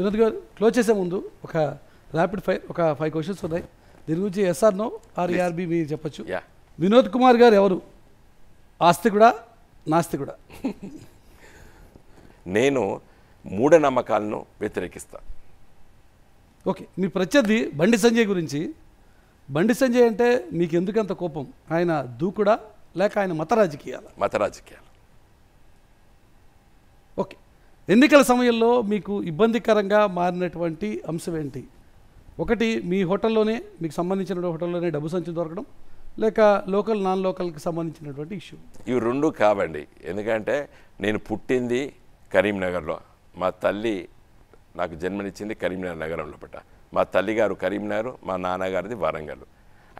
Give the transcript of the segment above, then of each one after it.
వినోద్ గారు క్లోజ్ చేసే ముందు ఒక ర్యాపిడ్ ఫైర్ ఒక 5 క్వశ్చన్స్ ఉన్నాయి. దీని గురించి ఎస్ఆర్ నో ఆర్ఆర్బి మీరు చెప్పచ్చు. వినోద్ కుమార్ గారు ఎవరు? ఆస్తికుడా నాస్తికుడా? నేను మూఢనమ్మకాలను వ్యతిరేకిస్తా. ఓకే, మీ ప్రత్యర్థి బండి సంజయ్ గురించి. బండి సంజయ్ అంటే మీకు ఎందుకంత కోపం? ఆయన దూకుడా లేక ఆయన మత రాజకీయాలు? మత రాజకీయాలు. ఓకే, ఎన్నికల సమయంలో మీకు ఇబ్బందికరంగా మారినటువంటి అంశం ఏంటి? ఒకటి, మీ హోటల్లోనే మీకు సంబంధించిన హోటల్లోనే డబ్బు సంచి దొరకడం, లేక లోకల్ నాన్ లోకల్కి సంబంధించినటువంటి ఇష్యూ? ఇవి రెండు కావండి. ఎందుకంటే నేను పుట్టింది కరీంనగర్లో, మా తల్లి నాకు జన్మనిచ్చింది కరీంనగర్ నగరంలో పట్ట. మా తల్లిగారు కరీంనగర్, మా నాన్నగారిది వరంగల్.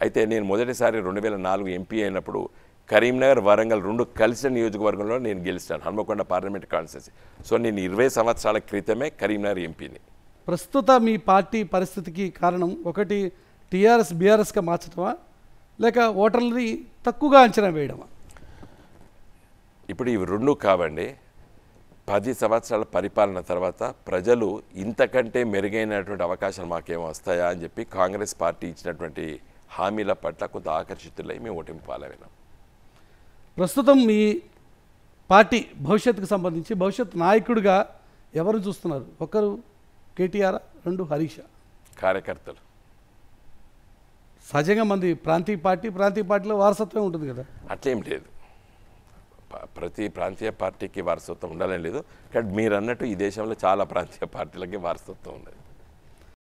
అయితే నేను మొదటిసారి 2004 ఎంపీ అయినప్పుడు కరీంనగర్ వరంగల్ రెండు కలిసిన నియోజకవర్గంలో నేను గెలిచాను, హన్మకొండ పార్లమెంట్ కాన్స్టిట్యున్సీ. సో నేను 20 సంవత్సరాల క్రితమే కరీంనగర్ ఎంపీని. ప్రస్తుత మీ పార్టీ పరిస్థితికి కారణం ఒకటి టీఆర్ఎస్ బీఆర్ఎస్గా మార్చడమా, లేక ఓటర్లని తక్కువగా అంచనా వేయడమా? ఇప్పుడు ఇవి రెండు కావండి. 10 సంవత్సరాల పరిపాలన తర్వాత ప్రజలు ఇంతకంటే మెరుగైనటువంటి అవకాశాలు మాకేమో వస్తాయా అని చెప్పి కాంగ్రెస్ పార్టీ ఇచ్చినటువంటి హామీల పట్ల కొంత ఆకర్షితులై మేము ఓటమి పాలైనాం. ప్రస్తుతం మీ పార్టీ భవిష్యత్తుకు సంబంధించి భవిష్యత్ నాయకుడిగా ఎవరు చూస్తున్నారు? ఒకరు కేటీఆర్, రెండు హరీష్. కార్యకర్తలు సహజంగా మంది ప్రాంతీయ పార్టీలో వారసత్వం ఉంటుంది కదా? అట్లేం లేదు. ప్రతి ప్రాంతీయ పార్టీకి వారసత్వం ఉండాలని లేదు. కానీ మీరు అన్నట్టు ఈ దేశంలో చాలా ప్రాంతీయ పార్టీలకి వారసత్వం ఉన్నది.